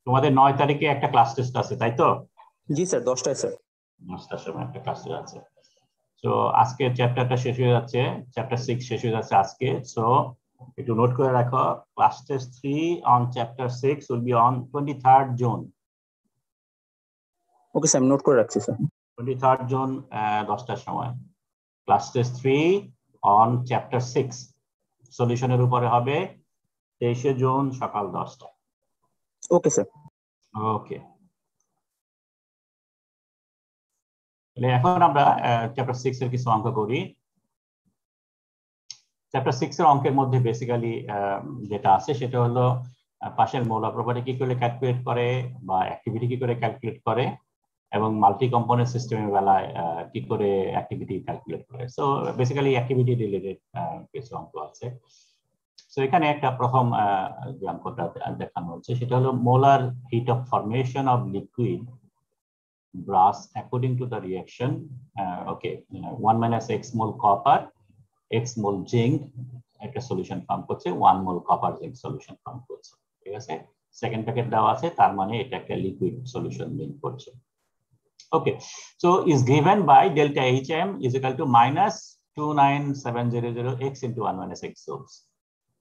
তোমাদের 9 তারিখে একটা ক্লাস টেস্ট আছে, তাই তো? জি স্যার, 10টায় স্যার। 10টার সময় একটা ক্লাস টেস্ট আছে। সো আজকে চ্যাপ্টারটা শেষ হয়ে যাচ্ছে, চ্যাপ্টার 6 শেষ হয়ে যাচ্ছে আজকে। সো একটু নোট করে রাখো, class test 3 on chapter 6 will be on 23rd June. Okay sir, আমি নোট করে রাখছি স্যার। 23rd June 10টার সময় ক্লাস টেস্ট 3 অন চ্যাপ্টার 6 সলিউশনের উপরে হবে 23শে জুন সকাল 10টায়। Okay sir. ওকে, এখন আমরা চ্যাপ্টার 6 এর কিছু অঙ্ক করি। চ্যাপ্টার 6 এর অঙ্কের মধ্যে বেসিক্যালি যেটা আছে সেটা হলো পার্শিয়াল মোলার প্রপার্টি কি করে ক্যালকুলেট করে, বা অ্যাক্টিভিটি কি করে ক্যালকুলেট করে, এবং মাল্টি কম্পোনেন্ট সিস্টেমের বেলায় কি করে অ্যাক্টিভিটি ক্যালকুলেট করে। সো বেসিক্যালি অ্যাক্টিভিটি রিলেটেড কিছু অঙ্ক আছে। সো এখানে একটা প্রথম যে অঙ্কটা দেখানো হচ্ছে সেটা হলো molar heat of formation of liquid brass according to the reaction. Okay, 1 minus x mole copper, x mole zinc একটা সলিউশন ফর্ম করছে, 1 mol copper zinc solution form করছে। ঠিক আছে, সেকেন্ড প্যাকেট দেওয়া আছে, তার মানে এটা একটা লিকুইড সলিউশন লিংক করছে। Okay, so is given by delta hm is equal to minus 29700 x into 1 minus x source,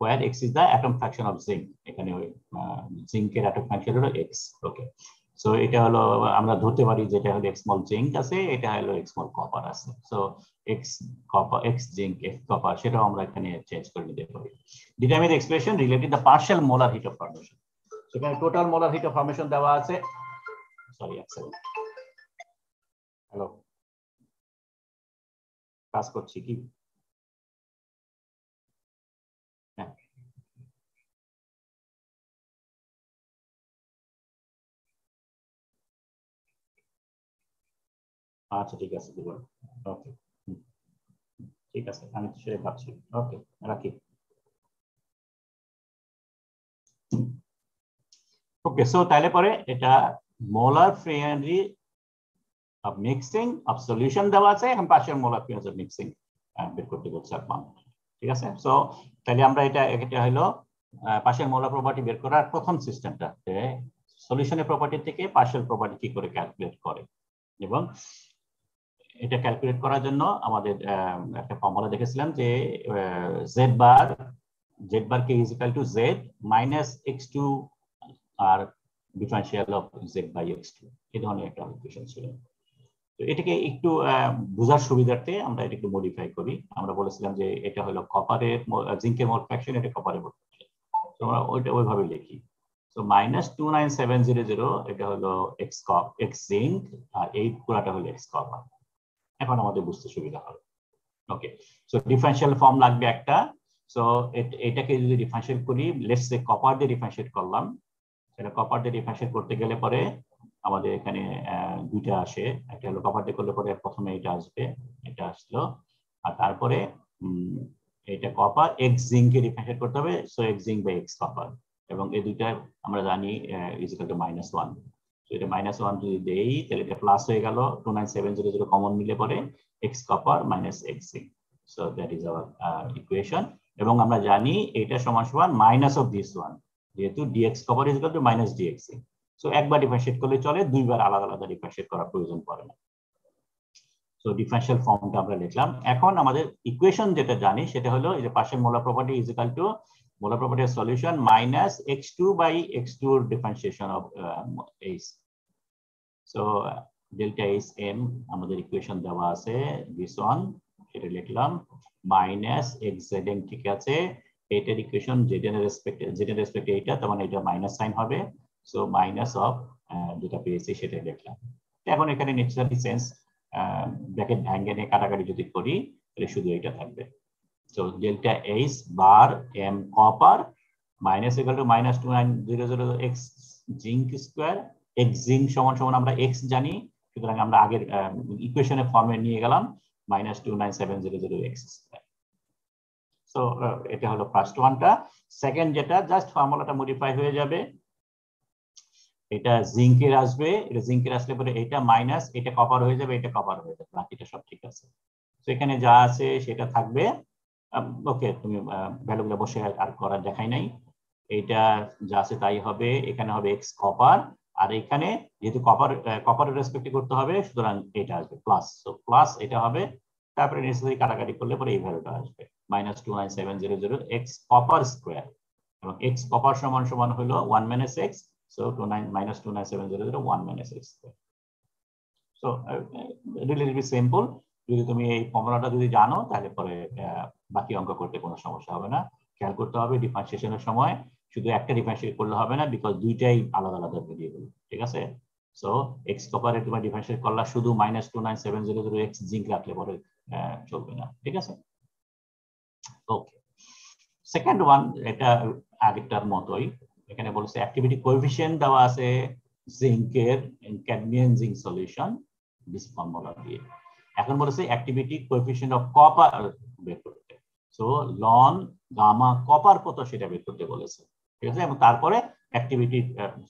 where x is the atom fraction of zinc. এখানে ওই জিঙ্কের atom fraction হলো x. Okay, সো এটা হলো আমরা ধরতে পারি যেটা হলো x small zinc আছে, এটা হলো x small copper আছে। So x copper, x zinc, x copper সেটাও আমরা এখানে চেঞ্জ করে নিতে পারি। Determine the expression related the partial molar heat of formation. সেখানে total molar heat of formation দেওয়া আছে। সরি, এক সেকেন্ড, হ্যালো, কাজ করছি কি? হ্যাঁ, আচ্ছা ঠিক আছে, ওকে, ঠিক আছে, আমি সেটা ভাবছি। ওকে, রাখি। ওকে, সো তাহলে পরে এটা molar frequency of mixing of solution দেওয়া আছে, এখন partial molar frequency of mixing বের করতে বলছে আপনার। ঠিক আছে, সো তাহলে আমরা এটা হলো পার্শিয়াল মোলার প্রপার্টি বের করার প্রথম সিস্টেমটা, যে সলিউশনের প্রপার্টি থেকে পার্শিয়াল প্রপার্টি কি করে ক্যালকুলেট করে। এবং এটা ক্যালকুলেট করার জন্য আমাদের একটা ফর্মুলা দেখেছিলাম যে z bar k is equal to z minus x2 আর differential of z by x2, এই ধরনের একটা ইকুয়েশন ছিল। তো এটাকে একটু বোঝার সুবিধার্থে আমরা এটা একটু মডিফাই করি। আমরা বলেছিলাম যে এটা হলো কপারের জিঙ্কের মোল ফ্র্যাকশন, এটা কপারের মোল ফ্র্যাকশন, তো আমরা ওইটা ওইভাবে লিখি। সো মাইনাস 29700 এটা হলো x জিঙ্ক, আর এই পুরাটা হলো x কপার। এখন আমাদের বুঝতে সুবিধা হবে। ওকে, সো ডিফারেন্সিয়াল ফর্ম লাগবে একটা। সো এটাকে যদি ডিফারেন্সিয়েট করি, লেটস সে কপার দিয়ে ডিফারেন্সিয়েট করলাম, সেটা কপার দিয়ে ডিফারেন্সিয়েট করতে গেলে পরে আমাদের এখানে দুইটা আসে। একটা হলো কপার দিয়ে করলে পরে প্রথমে এটা আসবে, এটা আসলো, আর তারপরে এটা কপার এক্স জিঙ্কে ডিফারেন্সিয়েট করতে হবে। So x zinc by x copper, এবং এই দুইটা আমরা জানি ইজ ইকুয়াল টু -1। তো এটা -1 যদি দেই তাহলে এটা প্লাস হয়ে গেল, 29700 কমন নিলে পরে x copper minus x zinc. So that is our equation. এবং আমরা জানি এটা সমান সমান মাইনাস অফ দিস ওয়ান, যেহেতু dx copper is equal to minus dx zinc. So একবার ডিফারেন্সিয়েট করলে চলে, দুইবার আলাদা আলাদা ডিফারেন্সিয়েট করার প্রয়োজন পড়ে না। সো ডিফারেন্সিয়াল ফর্মটা আমরা লিখলাম। এখন আমাদের ইকুয়েশন যেটা জানি সেটা হলো এই যে partial molar property is equal to molar property of solution minus x2 by x2 এর differentiation of h। So delta H M আমাদের ইকুয়েশন দেওয়া আছে, দিস ওয়ান, এটা লিখলাম, মাইনাস এক্স জেড এম, ঠিক আছে। এটার ইকুয়েশন জেড এর রেসপেক্টে এইটা, তার মানে এটা মাইনাস সাইন হবে। সো মাইনাস অফ যেটা পেয়েছি সেটা লিখলাম। এখন এখানে নেচারালি সেন্স ব্র্যাকেট ভেঙে নিয়ে কাটাকাটি যদি করি তাহলে শুধু এটা থাকবে। So delta H bar M copper minus equal to minus 2900 x zinc square. X zinc সমান সমান আমরা এক্স জানি, সুতরাং আমরা আগের ইকুয়েশনের ফর্মে নিয়ে গেলাম মাইনাস 29700 এক্স স্কোয়ার। সো এটা হলো ফার্স্ট ওয়ানটা। সেকেন্ড যেটা জাস্ট ফর্মুলাটা মডিফাই হয়ে যাবে, এটা জিঙ্কের আসবে, এটা জিঙ্কের আসলে পরে এটা মাইনাস, এটা কপার হয়ে যাবে, এটা কপার হয়ে যাবে, বাকিটা সব ঠিক আছে। তো এখানে যা আছে সেটা থাকবে। ওকে, তুমি ভ্যালুগুলো বসে আর করার দেখাই নাই। এইটা যা আছে তাই হবে, এখানে হবে এক্স কপার, আর এখানে যেহেতু কপারের রেসপেক্টে করতে হবে সুতরাং এটা আসবে প্লাস, সো প্লাস এটা হবে, তারপরে নেসেসারি কাটাকাটি করলে পরে এই ভ্যালুটা আসবে -29700 এক্স কপার স্কোয়ার, এবং এক্স কপার সমান সমান হলো 1 minus x, so -29700 1 minus x square. So relatively simple, যদি তুমি এই ফর্মুলাটা যদি জানো তাহলে পরে বাকি অঙ্ক করতে কোনো সমস্যা হবে না। খেয়াল করতে হবে ডিফারেন্সিয়েশনের সময় শুধু একটা ডিফারেন্সিয়েট করলে হবে না, বিকজ দুইটাই আলাদা আলাদা ভেরিয়েবল, ঠিক আছে? সো এক্স কপারে তোমার ডিফারেন্সিয়েট করলে শুধু -29700 এক্স জিঙ্ক রাখলে পরে চলবে না, ঠিক আছে? ওকে, সেকেন্ড ওয়ান, এটা আগেরটার মতোই, এখানে বলেছে অ্যাক্টিভিটি কোএফিসিয়েন্ট দেওয়া আছে জিঙ্কের cadmium zinc solution this formula দিয়ে। এখন বলেছে অ্যাক্টিভিটি কোএফিসিয়েন্ট অফ কপার বের করতে, সো লন গামা কপার কত সেটা বের করতে বলেছে, ঠিক আছে? এবং তারপরে অ্যাক্টিভিটি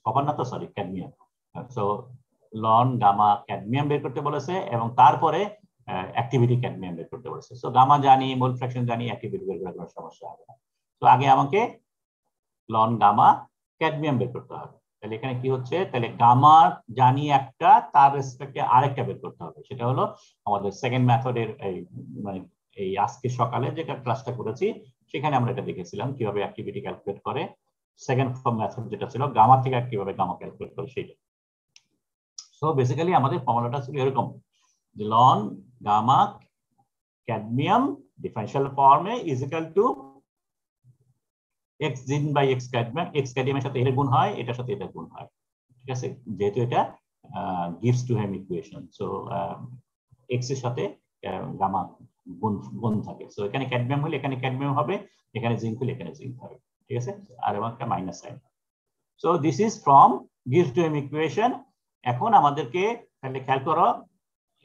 কপার না তো sorry cadmium, so ln gamma cadmium বের করতে বলেছে এবং তারপরে অ্যাক্টিভিটি ক্যাডমিয়াম বের করতে বলেছে। সো গামা জানি, মোল ফ্র্যাকশন জানি, অ্যাক্টিভিটি বের করার কোনো সমস্যা হবে না। তো আগে আমাকে লন গামা ক্যাডমিয়াম বের করতে হবে। তাহলে এখানে কি হচ্ছে, তাহলে গামা জানি একটা, তার রেসপেক্টে আরেকটা বের করতে হবে, সেটা হলো আমাদের সেকেন্ড মেথডের এই মানে এই আজকে সকালে যে ক্লাসটা করেছি সেখানে আমরা এটা দেখেছিলাম কিভাবে অ্যাক্টিভিটি ক্যালকুলেট করে। সেকেন্ড মেথড যেটা ছিল গামা থেকে কিভাবে গামা ক্যালকুলেট করে সেটা। সো বেসিক্যালি আমাদের ফর্মুলাটা ছিল এরকম, যে লন গামা ক্যাডমিয়াম ডিফারেন্সিয়াল ফর্মে ইজ ইকুয়াল টু x জিন বাই x ক্যাডমিয়াম, x ক্যাডমিয়ামের সাথে এর গুণ হয়, এটার সাথে এটা গুণ হয়, ঠিক আছে? যেহেতু এটা gives Duhem equation, so x এর সাথে গামা গুণ থাকে, সো এখানে ক্যাডমিয়াম হলে এখানে ক্যাডমিয়াম হবে, এখানে জিঙ্ক হলে এখানে জিঙ্ক হবে, ঠিক আছে? আর এবং একটা minus sign. So this is from গিভস টু হেম ইকুয়েশন। এখন আমাদেরকে তাহলে খেয়াল করো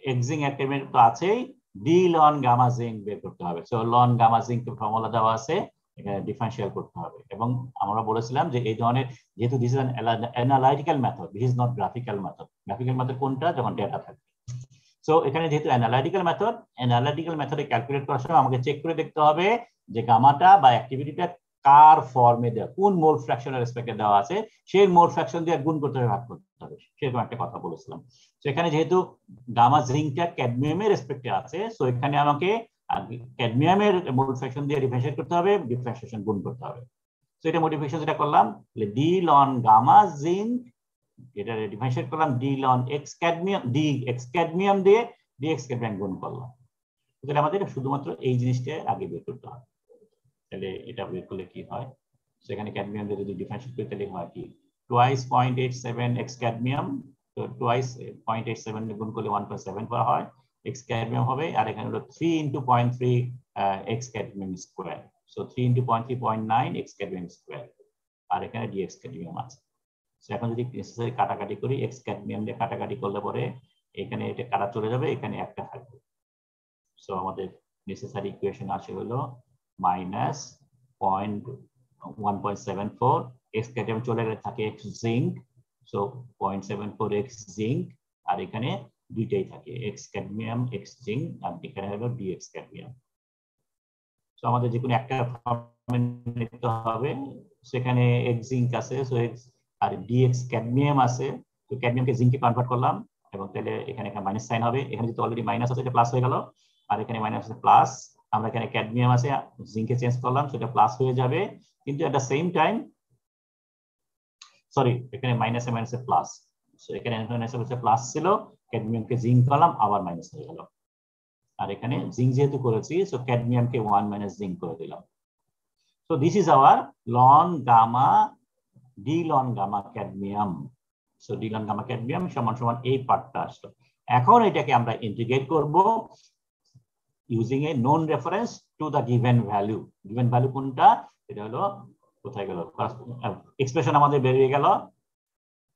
x জিঙ্ক ক্যাডমিয়াম তো আছেই, ডি লন গামা জিঙ্ক বের করতে হবে। So ln gamma zinc formula দেওয়া আছে, এখানে ডিফারেন্সিয়াল করতে হবে। এবং আমরা বলেছিলাম যে এই ধরনের যেহেতু this is an analytical method, this is not graphical method. Graphical method কোনটা, যখন ডেটা থাকে। সো এখানে যেহেতু অ্যানালাইটিক্যাল মেথডে ক্যালকুলেট করার সময় আমাকে চেক করে দেখতে হবে যে গামাটা বা অ্যাক্টিভিটিটা কার ফর্মে দেওয়া, কোন মোল ফ্র্যাকশনের রেসপেক্টে দেওয়া আছে, সেই মোল ফ্র্যাকশন দিয়ে গুণ করতে হবে, ভাগ করতে হবে, সেরকম একটা কথা বলেছিলাম। তো এখানে যেহেতু গামা জিঙ্কটা ক্যাডমিয়ামের রেসপেক্টে আছে, সো এখানে আমাকে ক্যাডমিয়ামের মোল ফ্র্যাকশন দিয়ে ডিফারেন্সিয়েট করতে হবে, ডিফারেন্সিয়েশন গুণ করতে হবে। সো এটা মডিফিকেশন যেটা করলাম, ডি লন গামা জিঙ্ক, এটা ডিফারেন্সিয়েট করলাম d ln x cadmium, d x cadmium দিয়ে ডি এক্স ক্যাডমিয়াম গুণ করলাম। তাহলে আমাদের শুধুমাত্র এই জিনিসটা আগে বের করতে হবে। তাহলে এটা বের করলে কি হয়, সেখানে ক্যাডমিয়াম দিয়ে যদি ডিফারেন্সিয়েট করি তাহলে হয় কি, টুয়াইস 0.87 এক্স ক্যাডমিয়াম, তো টুয়াইস 0.87 গুণ করলে 1.7 করা হয়, এক্স ক্যাডমিয়াম হবে, আর এখানে হলো 3 × 0.3 X cadmium square, so 3 × 0.3 0.9 X cadmium square, আর এখানে ডি এক্স ক্যাডমিয়াম আছে। এখন যদি নেসেসারি কাটাকাটি করি, এক্স ক্যাডমিয়াম দিয়ে কাটাকাটি করলে পরে এখানে এটা কাটা চলে যাবে, এখানে একটা থাকবে। সো আমাদের নেসেসারি ইকুয়েশন আসে হলো -1.74 এক্স ক্যাডমিয়াম চলে গেলে থাকে X zinc, so 0.74 X zinc, আর এখানে দুইটাই থাকে এক্স ক্যাডমিয়াম এক্স জিঙ্ক, আর এখানে হলো ডি এক্স ক্যাডমিয়াম। সো আমাদের যে কোনো একটা ফর্মে নিতে হবে, সেখানে এক্স জিঙ্ক আছে, সো এক্স আর ডিএক্স ক্যাডমিয়াম আছে, তো ক্যাডমিয়ামকে জিঙ্কে কনভার্ট করলাম, এবং তাহলে এখানে একটা মাইনাস সাইন হবে, এখানে যেহেতু অলরেডি মাইনাস আছে এটা প্লাস হয়ে গেল, আর এখানে মাইনাস আছে প্লাস, আমরা এখানে ক্যাডমিয়াম আছে জিঙ্কে চেঞ্জ করলাম, সেটা প্লাস হয়ে যাবে, কিন্তু at the same time sorry এখানে মাইনাসে মাইনাসে প্লাস, সো এখানে মাইনাসে প্লাস ছিল, ক্যাডমিয়ামকে জিঙ্ক করলাম আবার মাইনাস হয়ে গেল, আর এখানে জিঙ্ক যেহেতু করেছি সো ক্যাডমিয়ামকে 1 মাইনাস জিঙ্ক করে দিলাম। So this is our ln gamma d ln gamma cadmium. So d ln gamma cadmium সমান সমান এই পার্টটা আসলো। এখন এটাকে আমরা ইন্টিগ্রেট করব using a known reference to the given value. Given value কোনটা, এটা হলো কোথায় গেল, এক্সপ্রেশন আমাদের বেরিয়ে গেল,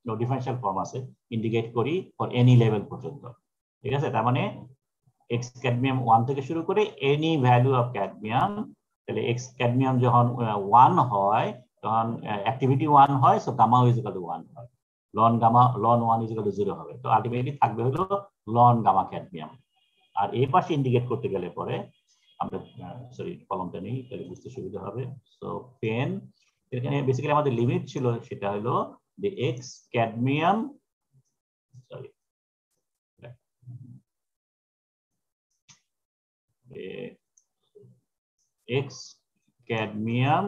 ডিফারেন্সিয়াল ফর্ম আছে, ইন্টিগ্রেট করি ফর এনি লেভেল পর্যন্ত, ঠিক আছে? তার মানে এক্স ক্যাডমিয়াম 1 থেকে শুরু করে এনি ভ্যালু অফ ক্যাডমিয়াম, তাহলে এক্স ক্যাডমিয়াম যখন 1 হয় তখন অ্যাক্টিভিটি 1 হয়, so gamma is equal to 1 হয়, ln gamma ln 1 is equal to 0 হবে, তো আলটিমেটলি থাকবে হলো লন গামা ক্যাডমিয়াম। আর এই পাশে ইন্টিগ্রেট করতে গেলে পরে আমরা সরি কলমটা নেই তাহলে বুঝতে সুবিধা হবে, সো পেন এখানে বেসিক্যালি আমাদের লিমিট ছিল সেটা হলো যে x cadmium sorry x cadmium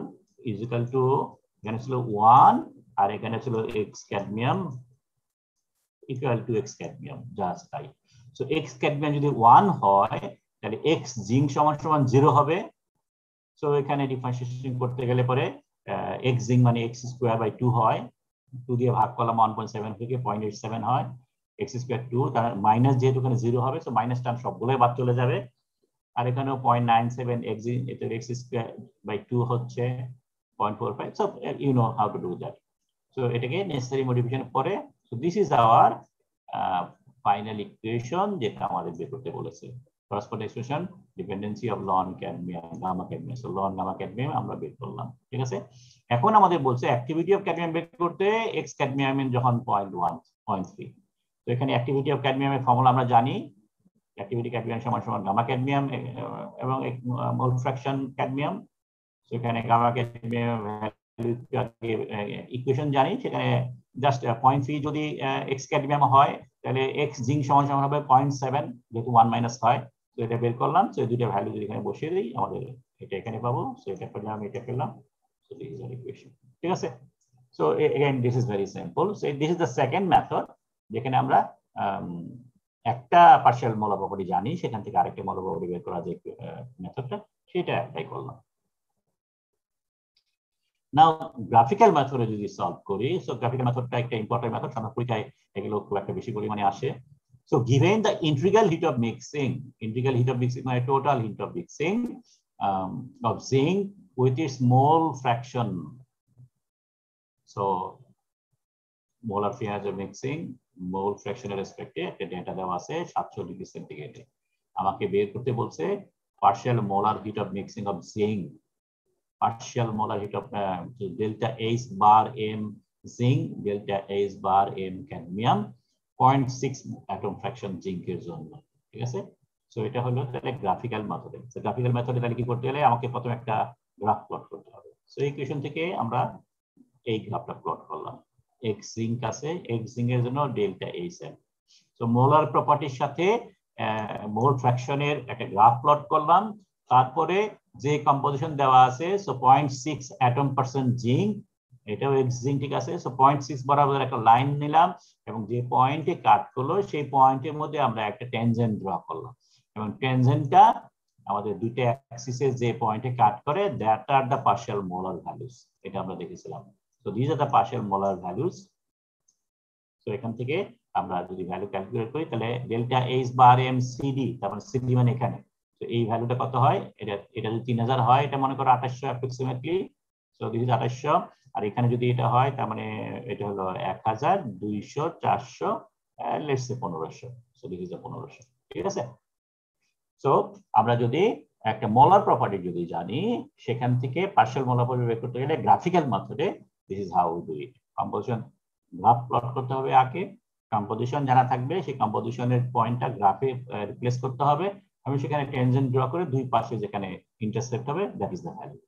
is equal two এখানে ছিল 1 আর এখানে ছিল x cadmium equal to x cadmium just তাই। সো x ক্যাডমিয়াম যদি 1 হয় তাহলে x জিঙ্ক সমান সমান 0 হবে। সো এখানে ডিফারেন্সিয়েশন করতে গেলে পরে x জিঙ্ক মানে x স্কয়ার বাই 2 হয়, 2 দিয়ে ভাগ করলাম 1.7 থেকে 0.87 হয়, x স্কয়ার 2 তার মাইনাস যেহেতু এখানে 0 হবে সো মাইনাস টার্ম সবগুলোই বাদ চলে যাবে। আর এখানেও 0.97 x এটা x স্কয়ার বাই 2 হচ্ছে 0.45। So you know how to do that. So এটাকে নেসেসারি মডিফিকেশন পরে so this is our final equation যেটা আমাদের বের করতে বলেছে। corresponding expression dependency of ln cadmium gamma cadmium, so ln gamma cadmium আমরা বের করলাম, ঠিক আছে। এখন আমাদের বলছে অ্যাক্টিভিটি অফ ক্যাডমিয়াম বের করতে x ক্যাডমিয়াম যখন 0.1 0.3। তো এখানে অ্যাক্টিভিটি অফ ক্যাডমিয়ামের ফর্মুলা আমরা জানি, অ্যাক্টিভিটি ক্যাডমিয়াম সমান সমান গামা ক্যাডমিয়াম এবং মোল ফ্র্যাকশন ক্যাডমিয়াম। সো এখানে গামা ক্যাডমিয়াম ইকুয়েশন জানি, সেখানে জাস্ট 0.3 যদি x ক্যাডমিয়াম হয় তাহলে x জিঙ্ক সমান সমান হবে 0.7 যেহেতু 1 মাইনাস হয়। তো এটা বের করলাম, সো এই দুটো ভ্যালু যদি এখানে বসিয়ে দিই আমাদের এটা এখানে পাবো। সো এটা পেলাম, এটা পেলাম। So this is hour equation, ঠিক আছে। So again this is very simple. So this is the second method যেখানে আমরা একটা পার্শিয়াল মোলার প্রপার্টি জানি, সেখান থেকে আরেকটা মোলার প্রপার্টি বের করা যে মেথডটা সেটা অ্যাপ্লাই করলাম। নাও গ্রাফিক্যাল মেথডে যদি সলভ করি, সো গ্রাফিক্যাল মেথডটা একটা ইম্পর্টেন্ট মেথড, আমরা পরীক্ষায় এগুলো খুব একটা বেশি পরিমাণে আসে। So given the integral heat of mixing my total heat of mixing of zinc with its mole fraction. So molar phase of mixing mole fraction এর রেসপেক্টে একটা ডেটা দেওয়া আছে 700 ডিগ্রি সেন্টিগ্রেডে। আমাকে বের করতে বলছে partial molar heat of mixing of zinc, partial molar heat of delta H bar m zinc, delta H bar m cadmium, 0.6 atom fraction জিঙ্কের জন্য, ঠিক আছে। সো এটা হলো তাহলে গ্রাফিক্যাল মেথডে। সো গ্রাফিক্যাল মেথডে তাহলে কি করতে গেলে আমাকে প্রথমে একটা গ্রাফ প্লট করতে হবে। সো এই ইকুয়েশন থেকে আমরা এই গ্রাফটা প্লট করলাম। x জিঙ্ক আছে, x জিঙ্কের জন্য delta H M. So molar প্রপার্টির সাথে মোল ফ্র্যাকশনের একটা গ্রাফ প্লট করলাম। তারপরে যে কম্পোজিশন দেওয়া আছে সো 0.6 অ্যাটম পারসেন্ট জিঙ্ক, এটাও x জিঙ্ক, ঠিক আছে। সো 0.6 বরাবর একটা লাইন নিলাম এবং যে পয়েন্টে কাট করলো সেই পয়েন্টের মধ্যে আমরা একটা ট্যানজেন্ট ড্র করলাম এবং ট্যানজেন্টটা আমাদের দুইটা অ্যাক্সিসে যে পয়েন্টে কাট করে that are the partial molar values, এটা আমরা দেখেছিলাম। So this are the partial molar values. So এখান থেকে আমরা যদি ভ্যালু ক্যালকুলেট করি তাহলে delta H bar M CD, তারপর সিডি মানে এখানে, তো এই ভ্যালুটা কত হয়, এটা যদি 3000 হয় এটা মনে করো 2800 অ্যাপ্রক্সিমেটলি। So this is 2800। আর এখানে যদি এটা হয় তার মানে এটা হলো 1000, 200, 400, let's say 1500। So this is 1500, ঠিক আছে। সো আমরা যদি একটা মোলার প্রপার্টি যদি জানি, সেখান থেকে পার্শিয়াল মোলার প্রপার্টি বের করতে গেলে গ্রাফিক্যাল মেথডে this is how we do it. Composition graph plot করতে হবে আগে, কম্পোজিশন জানা থাকবে, সেই কম্পোজিশনের পয়েন্টটা গ্রাফে রিপ্লেস করতে হবে। আমি সেখানে ট্যানজেন্ট ড্র করে দুই পাশে যেখানে ইন্টারসেক্ট হবে that is the value.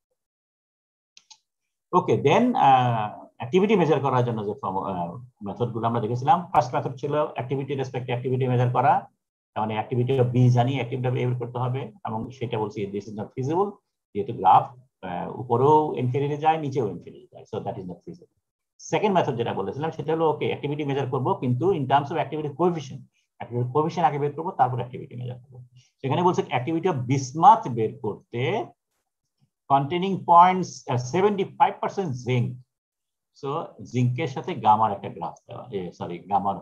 Okay, then activity measure করার জন্য যে মেথডগুলো আমরা দেখেছিলাম, ফার্স্ট মেথড ছিল অ্যাক্টিভিটি রেসপেক্ট অ্যাক্টিভিটি মেজার করা। মানে অ্যাক্টিভিটি অফ বি জানি, অ্যাক্টিভিটি অফ এ বের করতে হবে এবং সেটা বলছি দিস ইজ নট ফিজিবল, যেহেতু গ্রাফ উপরেও ইনফিনিটি যায় নিচেও ইনফিনিটি যায়, so that is not feasible. Second method যেটা বলেছিলাম সেটা হলো ওকে অ্যাক্টিভিটি মেজার করব কিন্তু in terms of activity coefficient, activity coefficient আগে বের করব তারপর অ্যাক্টিভিটি মেজার করব। সেখানে বলছে অ্যাক্টিভিটি অফ বিসমাথ বের করতে containing 0.75% zinc. So zinc এর সাথে গামার একটা গ্রাফ দেওয়া, সরি গামার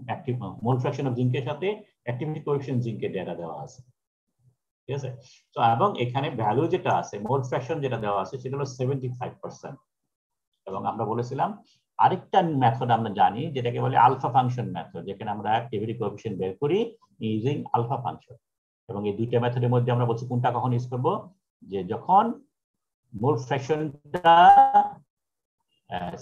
অ্যাক্টিভ মোল ফ্র্যাকশন অফ জিঙ্কের সাথে অ্যাক্টিভিটি কোএফিশিয়েন্ট জিঙ্কের ডেটা দেওয়া আছে, ঠিক আছে। তো এবং এখানে ভ্যালু যেটা আছে মোল ফ্র্যাকশন যেটা দেওয়া আছে সেটা হলো 75%। এবং আমরা বলেছিলাম আরেকটা মেথড আমরা জানি যেটাকে বলে আলফা ফাংশন মেথড, যেখানে আমরা অ্যাক্টিভিটি কোএফিশিয়েন্ট বের করি ইউজিং আলফা ফাংশন। এবং এই দুইটা মেথডের মধ্যে আমরা বলছি কোনটা কখন ইউজ করব, যে যখন মোল ফ্র্যাকশনটা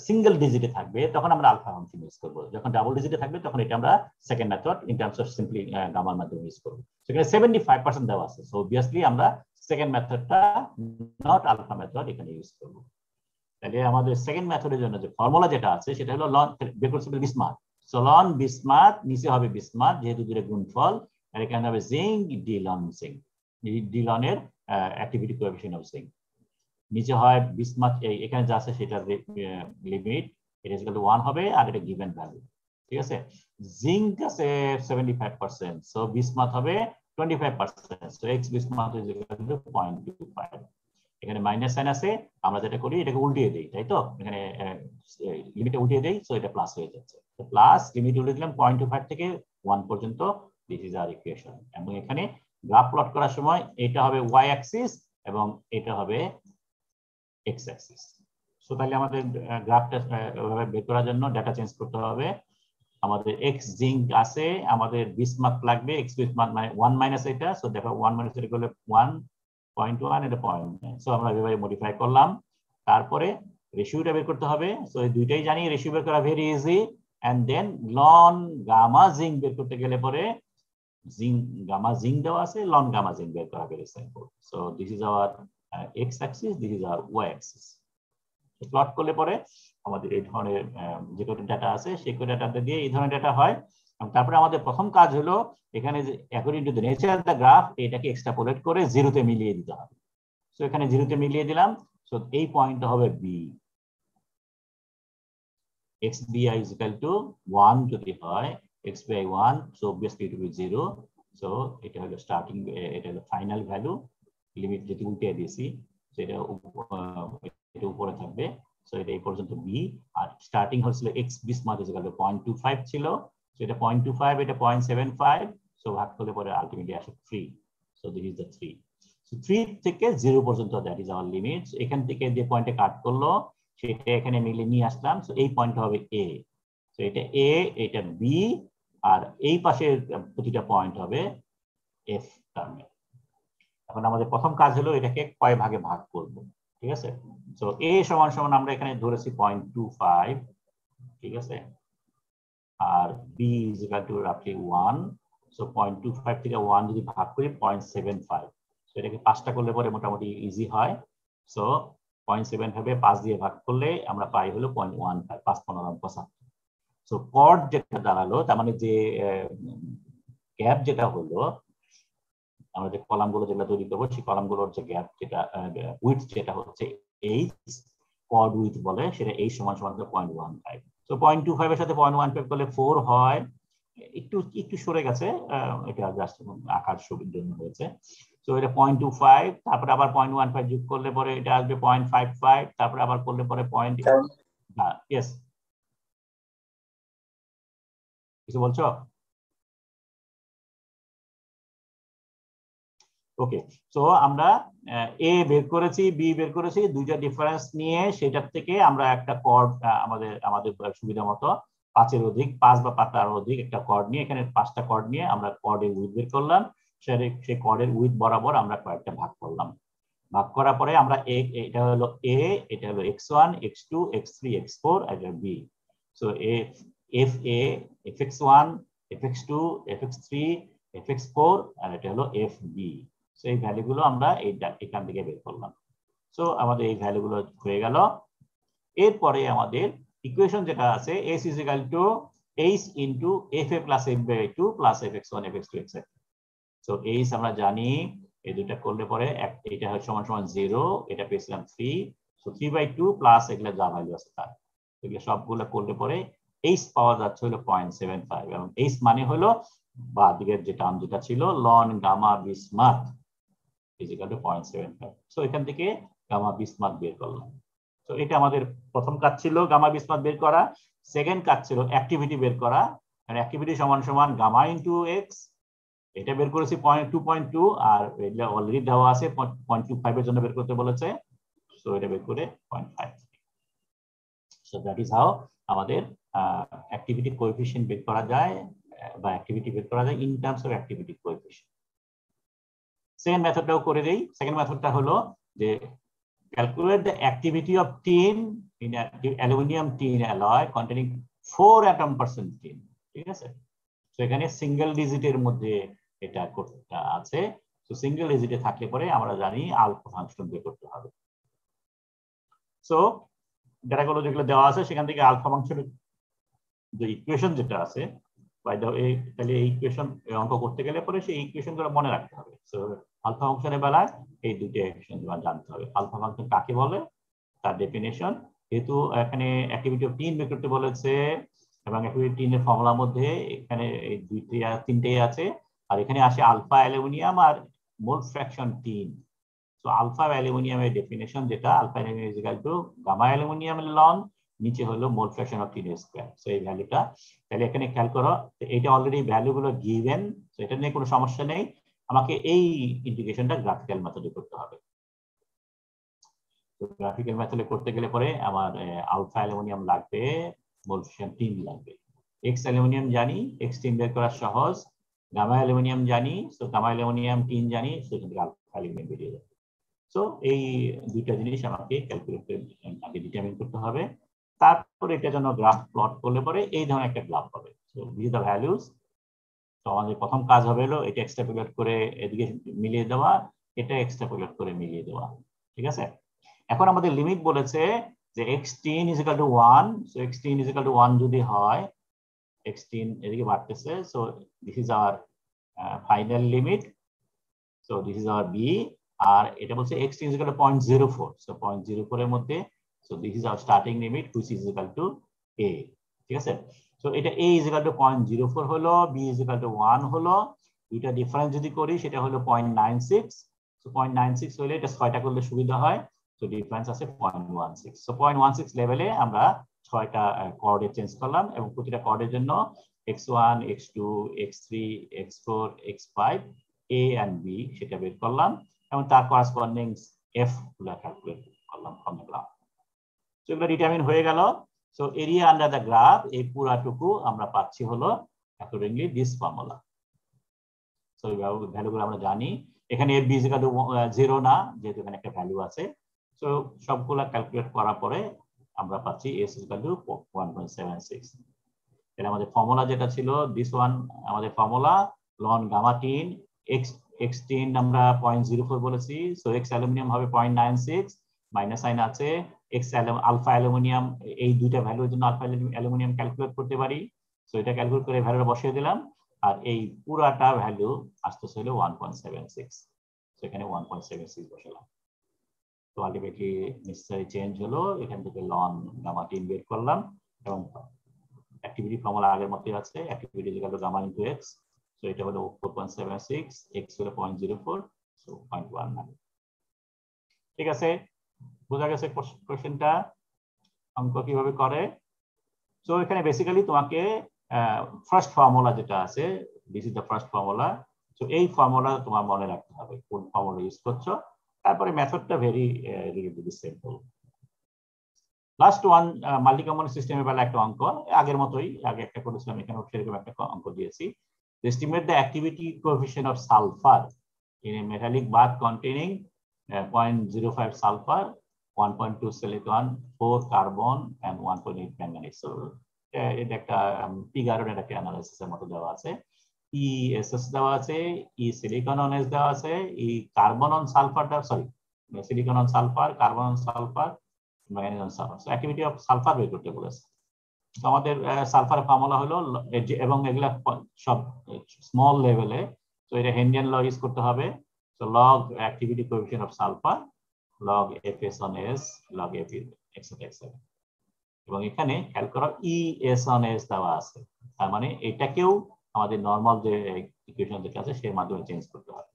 সিঙ্গেল ডিজিটে থাকবে তখন আমরা আলফা ফাংশন ইউজ করব, যখন ডাবল ডিজিটে থাকবে তখন এটা আমরা second method in terms of simply গামার মাধ্যমে ইউজ করব। সেখানে 75% দেওয়া আছে, সো অবভিয়াসলি আমরা সেকেন্ড মেথডটা নট আলফা মেথড এখানে ইউজ করব। তাহলে আমাদের সেকেন্ড মেথডের জন্য যে ফর্মুলা যেটা আছে সেটা হলো লন বের করতে হবে বিসমাথ। সো লন বিসমাথ নিচে হবে বিসমাথ, যেহেতু দুটো গুণফল, আর এখানে হবে zinc D ln zinc, D লনের অ্যাক্টিভিটি কোএফিসিয়েন্ট অফ জিঙ্ক। নিচে হয় বিসমাথ, এখানে যা আছে সেটার লিমিট এটা ইজ ইকুয়াল টু 1 হবে, আর এটা গিভেন ভ্যালু। ঠিক আছে, জিঙ্ক আছে 75%, সো বিসমাথ হবে 25%, so x bismuth is equal two 0.25। এখানে মাইনাস সাইন আছে, আমরা যেটা করি এটাকে উল্টিয়ে দিই, তাই তো, এখানে লিমিটে উল্টিয়ে দেই, সো এটা প্লাস হয়ে যাচ্ছে। তো প্লাস লিমিট উল্টে দিলাম 0.25 থেকে 1 পর্যন্ত, দিস ইজ আওয়ার ইকুয়েশন। এবং এখানে গ্রাফ প্লট করার সময় এটা হবে ওয়াই অ্যাক্সিস এবং এটা হবে এক্স অ্যাক্সিস। সো তাহলে আমাদের গ্রাফটা বের করার জন্য ডাটা চেঞ্জ করতে হবে। আমাদের এক্স জিঙ্ক আছে, আমাদের বিসমাথ লাগবে, এক্স বিসমাথ মানে 1 মাইনাস এটা, সো দেখো 1 মাইনাস এটা করলে 1.1, এটা 0.9, সো আমরা এভাবে মডিফাই করলাম। তারপরে রেশিওটা বের করতে হবে, সো এই দুইটাই জানি, রেশিও বের করা very easy. And then ln gamma zinc বের করতে গেলে পরে জিঙ্ক গামা জিঙ্ক দেওয়া আছে, লন গামা জিঙ্ক বের করা very simple. So this is our x axis, this is our y axis. Plot করলে পরে আমাদের এই ধরনের যে কটা ডাটা আছে সেই কটা ডাটা দিয়ে এই ধরনের ডাটা হয়। তারপরে আমাদের প্রথম কাজ হলো এখানে যে according to the nature of the graph এটাকে এক্সট্রাপোলেট করে জিরোতে মিলিয়ে দিতে হবে। সো এখানে জিরোতে মিলিয়ে দিলাম, সো এই পয়েন্টটা হবে B. X B i is equal to 1 যদি হয়, x B i 1, so obviously it will be 0। So এটা হলো স্টার্টিং, এটা হলো ফাইনাল ভ্যালু, লিমিট যেটা উল্টে দিয়েছি সেটা এটা উপরে থাকবে। সো এটা এই পর্যন্ত বি, আর স্টার্টিং হচ্ছিল x bismuth is equal two 0.25 ছিল, সো এটা 0.25, এটা 0.75, সো ভাগ করলে পরে আলটিমেটলি আসে 3। So this is the 3। So 3 থেকে 0 পর্যন্ত দ্যাট ইজ আওয়ার লিমিট। এখান থেকে যে পয়েন্টে কাট করলো সেটা এখানে মিলে নিয়ে আসলাম, সো এই পয়েন্টটা হবে এ। সো এটা এ, এটা বি, আর এই পাশের প্রতিটা পয়েন্ট হবে এফ টার্মে। এখন আমাদের প্রথম কাজ হলো এটাকে কয় ভাগে ভাগ করব। ঠিক আছে, সো এ সমান সমান আমরা এখানে ধরেছি 0.25, ঠিক আছে, আর বি ইজ ইকুয়াল টু রাফলি 1, সো 0.25 থেকে 1 যদি ভাগ করি 0.75, সো এটাকে 5টা করলে পরে মোটামুটি ইজি হয়। সো 0.75 5 দিয়ে ভাগ করলে আমরা পাই হলো 0.15, 5 15 75। সো কর্ড যেটা দাঁড়ালো, তার মানে যে গ্যাপ যেটা হলো, আমরা যে কলামগুলো যেগুলো তৈরি করবো সেই কলামগুলোর যে গ্যাপ যেটা উইথ যেটা হচ্ছে এইচ, কর্ড উইথ বলে, সেটা এইচ সমান সমান 0.15। তো 0.25 এর সাথে 0.15 করলে 4 হয়, একটু একটু সরে গেছে, এটা জাস্ট আকার ছবির জন্য হয়েছে। তো এটা 0.25, তারপরে আবার 0.15 যোগ করলে পরে এটা আসবে 0.55, তারপরে আবার করলে পরে ইয়েস, কিছু বলছো? ওকে, সো আমরা এ বের করেছি, বি বের করেছি, দুইটা ডিফারেন্স নিয়ে সেটার থেকে আমরা একটা কর্ড আমাদের আমাদের সুবিধা মতো 5-এর অধিক, 5 বা 5টার অধিক একটা কর্ড নিয়ে, এখানে 5টা কর্ড নিয়ে আমরা কর্ডের উইথ বের করলাম। সেই কর্ডের উইথ বরাবর আমরা কয়েকটা ভাগ করলাম। ভাগ করার পরে আমরা এটা হলো এ, এটা হলো x1, x2, x3, x4, আর এটা B. So F A, fx1, fx2, fx3, fx4, আর এটা হলো এফ বি। সো এই ভ্যালুগুলো আমরা এখান থেকে বের করলাম। সো আমাদের এই ভ্যালুগুলো হয়ে গেল। এরপরে আমাদের ইকুয়েশন যেটা আছে s is equal to h into fa plus f/2 plus fx1, fx2, etc. So h আমরা জানি, এই দুটো করলে পরে এটা হয় সমান সমান 0, এটা পেয়েছিলাম 3, সো 3/2 প্লাস এগুলা যা ভ্যালু আছে তার, এগুলো সবগুলো করলে পরে h পাওয়া যাচ্ছে হলো 0.75, এবং h মানে হলো বা দিকের যে টার্ম যেটা ছিল ln gamma bismuth is equal to 0.75। So এখান থেকে গামা বিসমাথ বের করলাম। তো এটা আমাদের প্রথম কাজ ছিল গামা বিসমাথ বের করা। সেকেন্ড কাজ ছিল অ্যাক্টিভিটি বের করা, মানে অ্যাক্টিভিটি সমান সমান গামা ইনটু এক্স, এটা বের করেছি 2.2, আর এটা অলরেডি দেওয়া আছে 0.25 এর জন্য বের করতে বলেছে, সো এটা বের করে 0.5। সো দ্যাট ইজ হাউ আমাদের অ্যাক্টিভিটি কোএফিশিয়েন্ট বের করা যায়, বা অ্যাক্টিভিটি বের করা যায় in terms of activity coefficient. Second মেথডটাও করে দেই। সেকেন্ড মেথডটা হলো যে calculate the activity of tin in aluminum tin alloy containing 4 atom percent tin, ঠিক আছে। তো এখানে সিঙ্গেল ডিজিটের মধ্যে এটা করতে আছে, তো সিঙ্গেল ডিজিটে থাকলে পরে আমরা জানি আলফা ফাংশন বের করতে হবে। সো ডেটাগুলো যেগুলো দেওয়া আছে সেখান থেকে আলফা ফাংশনের যে ইকুয়েশন যেটা আছে তাহলে এই ইকুয়েশন অঙ্ক করতে গেলে পরে সেই ইকুয়েশন গুলো মনে রাখতে হবে। সো আলফা ফাংশনের বেলায় এই দুটো ইকুয়েশন জানতে হবে। আলফা ফাংশন কাকে বলে, তার ডেফিনেশন, যেহেতু এখানে অ্যাক্টিভিটি অফ টিন বের করতে বলেছে এবং অ্যাক্টিভিটি টিনের ফর্মুলার মধ্যে এখানে এই তিনটেই আছে, আর এখানে আসে আলফা অ্যালুমিনিয়াম আর mole fraction tin. So alpha অ্যালুমিনিয়ামের ডেফিনেশন যেটা alpha aluminium is equal to gamma aluminium ln, নিচে হলো mole fraction of tin square. So এই ভ্যালুটা তাহলে এখানে খেয়াল করো, এটা অলরেডি ভ্যালুগুলো গিভেন, সো এটা নিয়ে কোনো সমস্যা নেই। আমাকে এই ইন্টিগ্রেশনটা গ্রাফিক্যাল মেথডে করতে হবে। তো গ্রাফিক্যাল মেথডে করতে গেলে পরে আমার আলফা অ্যালুমিনিয়াম লাগবে, মোল ফ্র্যাকশন টিন লাগবে। এক্স অ্যালুমিনিয়াম জানি, এক্স টিন বের করা সহজ। গামা অ্যালুমিনিয়াম জানি, সো গামা অ্যালুমিনিয়াম টিন জানি, সেখান থেকে আলফা অ্যালুমিনিয়াম বেরিয়ে যাবে। সো এই দুইটা জিনিস আমাকে ক্যালকুলেট আগে ডিটারমিন করতে হবে। তারপর এটা জন্য গ্রাফ প্লট করলে পরে এই ধরনের একটা গ্রাফ হবে। So this the values. তো আমাদের প্রথম কাজ হবে হলো এটা এক্সট্রাপোলেট করে এদিকে মিলিয়ে দেওয়া, এটা এক্সট্রাপোলেট করে মিলিয়ে দেওয়া। ঠিক আছে, এখন আমাদের লিমিট বলেছে যে x10 = 1, সো x10 = 1 যদি হয়, x10 এদিকে বাড়তেছে, so this is our final limit, so this is hour b। আর এটা বলছে x10 = 0.04, সো 0.04 এর মধ্যে, so this is hour starting limit which is equal two a। ঠিক আছে, সো এটা a = 0.04 হলো, b = 1 হলো, দুইটা ডিফারেন্স যদি করি সেটা হলো 0.96। সো 0.96 হলে এটা 6টা করলে সুবিধা হয়, সো ডিফারেন্স আছে 0.16। সো 0.16 লেভেলে আমরা 6টা কোঅর্ডিনেট চেঞ্জ করলাম এবং প্রতিটা কোঅর্ডিনেটের জন্য x1 x2 x3 x4 x5 a and b সেটা বের করলাম এবং তার করেসপন্ডিং f গুলো ক্যালকুলেট করলাম ফ্রম দ্য গ্রাফ। সো এগুলো ডিটারমিন হয়ে গেল। So area under the graph এই পুরাটুকু আমরা পাচ্ছি হলো অ্যাকর্ডিংলি দিস ফর্মুলা। সো এই ভ্যালুগুলো আমরা জানি। এখানে f b = 0 না, যেহেতু এখানে একটা ভ্যালু আছে। সো সবগুলা ক্যালকুলেট করার পরে আমরা পাচ্ছি s = 1.76। তাহলে আমাদের ফর্মুলা যেটা ছিল দিস ওয়ান, আমাদের formula ln gamma tin x10 আমরা 0.04 বলেছি, সো x অ্যালুমিনিয়াম হবে 0.96, মাইনাস সাইন আছে, x আলফা অ্যালুমিনিয়াম, এই দুইটা ভ্যালুর জন্য আলফা অ্যালুমিনিয়াম ক্যালকুলেট করতে পারি। সো এটা ক্যালকুলেট করে ভ্যালুটা বসিয়ে দিলাম, আর এই পুরাটা ভ্যালু আসতেছে হলো 1.76। সো এখানে 1.76 বসালাম। তো আলটিমেটলি নেসেসারি চেঞ্জ হলো, এখান থেকে লন গামা টিন বের করলাম এবং অ্যাক্টিভিটি ফর্মুলা আগের মতই আছে, activity = gamma into x। So এটা হলো 4.76, x হলো 0.04, সো 0.19। ঠিক আছে, বোঝা গেছে কোশ্চেনটা অঙ্ক কিভাবে করে। সো এখানে বেসিক্যালি তোমাকে ফার্স্ট ফর্মুলা যেটা আছে, this is the first formula. So এই ফর্মুলা তোমার মনে রাখতে হবে কোন ফর্মুলা ইউজ করছো, তারপরে মেথডটা very relatively simple. Last one multi component সিস্টেমের বেলা একটা অঙ্ক আগের মতোই, আগে একটা করেছিলাম, এখানেও সেরকম একটা অঙ্ক দিয়েছি। Estimate the activity coefficient of sulphur in a metallic bath containing 0.05 sulphur, 1.2 silicon, 4 carbon and 1.8 manganese. So এটা একটা পিগারনের একটা অ্যানালাইসিসের মতো দেওয়া আছে। ESS দেওয়া আছে, সিলিকন অন এস দেওয়া আছে, carbon on sulphur, sorry silicon on sulphur, carbon on sulphur, manganese on sulphur. So activity of sulphur বের করতে বলেছে। তো আমাদের সালফারের ফর্মুলা হলো, এবং এগুলা সব স্মল লেভেলে, তো এটা হেনরিয়ান ল ইউজ করতে হবে। So log activity coefficient of sulphur, log fs on s, log f etc etc। এবং এখানে খেয়াল করো es on s দেওয়া আছে, তার মানে এটাকেও আমাদের নরমাল যে ইকুয়েশন যেটা আছে সেই মাধ্যমে চেঞ্জ করতে হবে।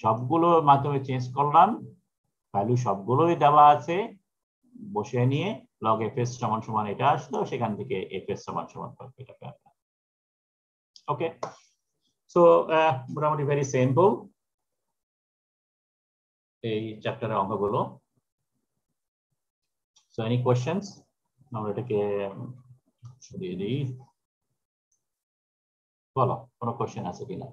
সবগুলোর মাধ্যমে চেঞ্জ করলাম, ভ্যালু সবগুলোই দেওয়া আছে, বসিয়ে নিয়ে log fs = এটা আসলো, সেখান থেকে fs = এটা পেলাম। ওকে, সো মোটামুটি ভেরি সিম্পল এই চ্যাপ্টারের অঙ্কগুলো। So any questions? আমরা এটাকে সরিয়ে দিই, বলো কোনো কোশ্চেন আছে কিনা।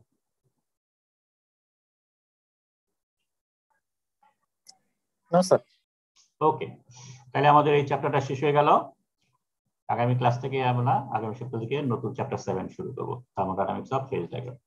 না স্যার। ওকে, তাহলে আমাদের এই চ্যাপ্টারটা শেষ হয়ে গেল। আগামী ক্লাস থেকে আমরা আগামী সপ্তাহ থেকে নতুন চ্যাপ্টার 7 শুরু করবো, থার্মোডাইনামিক্স অফ ফেজ ডায়াগ্রাম।